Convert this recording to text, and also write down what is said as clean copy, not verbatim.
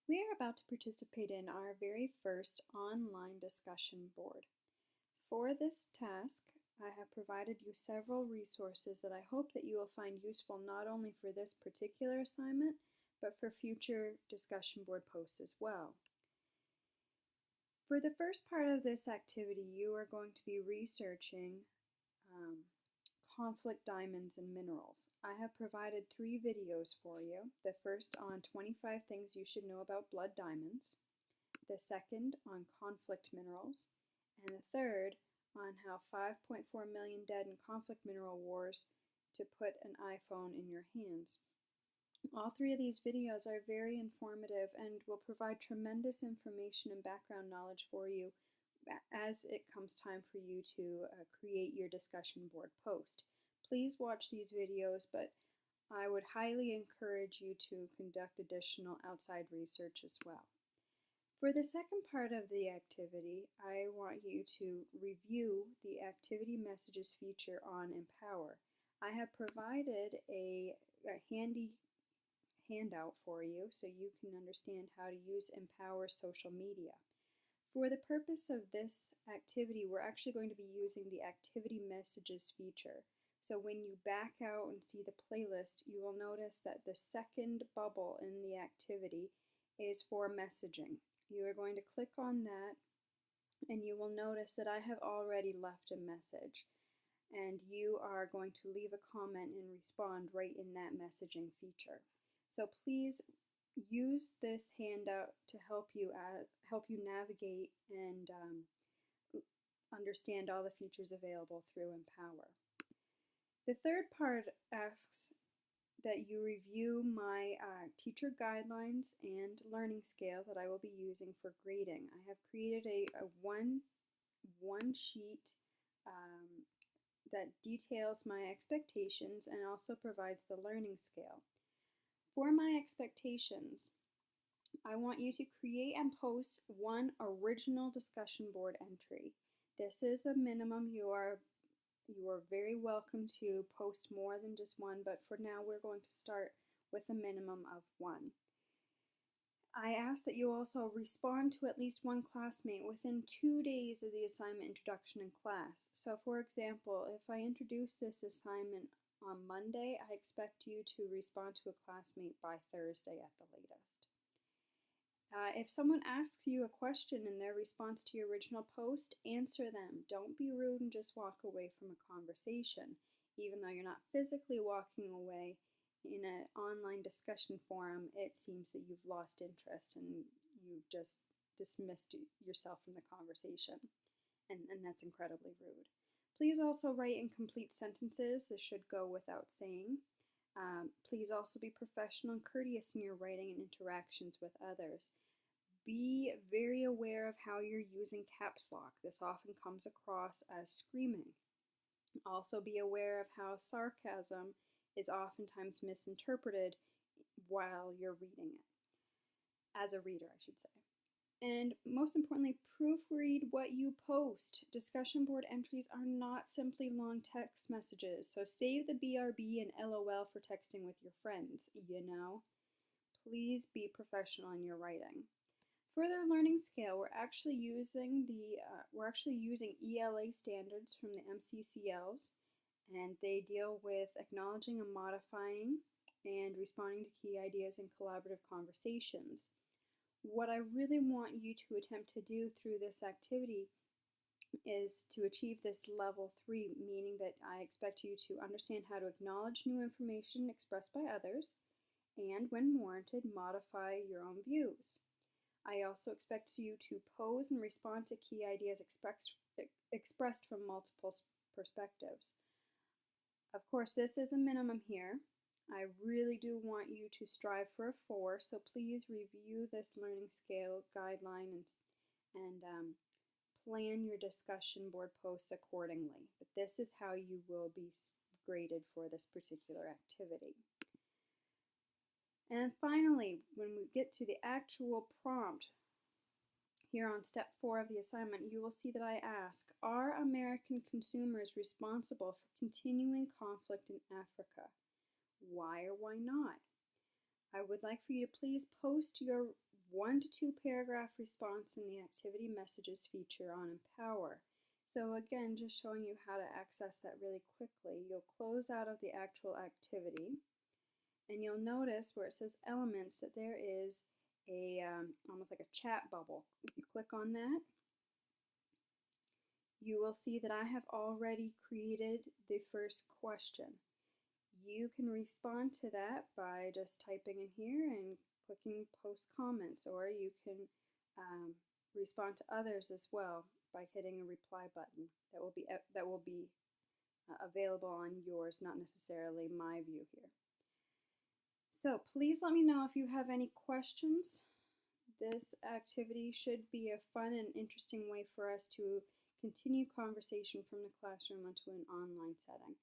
We are about to participate in our very first online discussion board. For this task, I have provided you several resources that I hope that you will find useful not only for this particular assignment, but for future discussion board posts as well. For the first part of this activity, you are going to be researching conflict diamonds and minerals. I have provided 3 videos for you. The first on 25 things you should know about blood diamonds, the second on conflict minerals, and the third on how 5.4 million dead in conflict mineral wars to put an iPhone in your hands. All 3 of these videos are very informative and will provide tremendous information and background knowledge for you as it comes time for you to create your discussion board post. Please watch these videos, but I would highly encourage you to conduct additional outside research as well. For the second part of the activity, I want you to review the activity messages feature on Empower. I have provided a handy handout for you so you can understand how to use Empower social media. For the purpose of this activity, we're actually going to be using the activity messages feature. So when you back out and see the playlist, you will notice that the second bubble in the activity is for messaging. You are going to click on that and you will notice that I have already left a message, and you are going to leave a comment and respond right in that messaging feature. So please use this handout to help you navigate and understand all the features available through Empower. The third part asks that you review my teacher guidelines and learning scale that I will be using for grading. I have created a one sheet that details my expectations and also provides the learning scale. For my expectations, I want you to create and post 1 original discussion board entry. This is the minimum. You are very welcome to post more than just 1, but for now we're going to start with a minimum of 1. I ask that you also respond to at least 1 classmate within 2 days of the assignment introduction in class. So for example, if I introduce this assignment on Monday, I expect you to respond to a classmate by Thursday at the latest. If someone asks you a question in their response to your original post, answer them. Don't be rude and just walk away from a conversation. Even though you're not physically walking away in an online discussion forum, it seems that you've lost interest and you've just dismissed yourself from the conversation. And that's incredibly rude. Please also write in complete sentences. This should go without saying. Please also be professional and courteous in your writing and interactions with others. Be very aware of how you're using caps lock. This often comes across as screaming. Also be aware of how sarcasm is oftentimes misinterpreted while you're reading it. As a reader, I should say. And most importantly, proofread what you post. Discussion board entries are not simply long text messages, so save the BRB and LOL for texting with your friends, Please be professional in your writing. For their learning scale, we're actually using ELA standards from the MCCLs, and they deal with acknowledging and modifying and responding to key ideas in collaborative conversations. What I really want you to attempt to do through this activity is to achieve this level 3, meaning that I expect you to understand how to acknowledge new information expressed by others, and when warranted, modify your own views. I also expect you to pose and respond to key ideas expressed from multiple perspectives. Of course, this is a minimum here. I really do want you to strive for a 4, so please review this learning scale guideline and plan your discussion board posts accordingly. But this is how you will be graded for this particular activity. And finally, when we get to the actual prompt, here on step 4 of the assignment, you will see that I ask, are American consumers responsible for continuing conflict in Africa? Why or why not? I would like for you to please post your 1 to 2 paragraph response in the activity messages feature on Empower. So again, just showing you how to access that really quickly. You'll close out of the actual activity, and you'll notice where it says elements that there is a almost like a chat bubble. If you click on that, you will see that I have already created the first question. You can respond to that by just typing in here and clicking post comments, or you can respond to others as well by hitting a reply button that will be available on yours, not necessarily my view here. So please let me know if you have any questions. This activity should be a fun and interesting way for us to continue conversation from the classroom onto an online setting.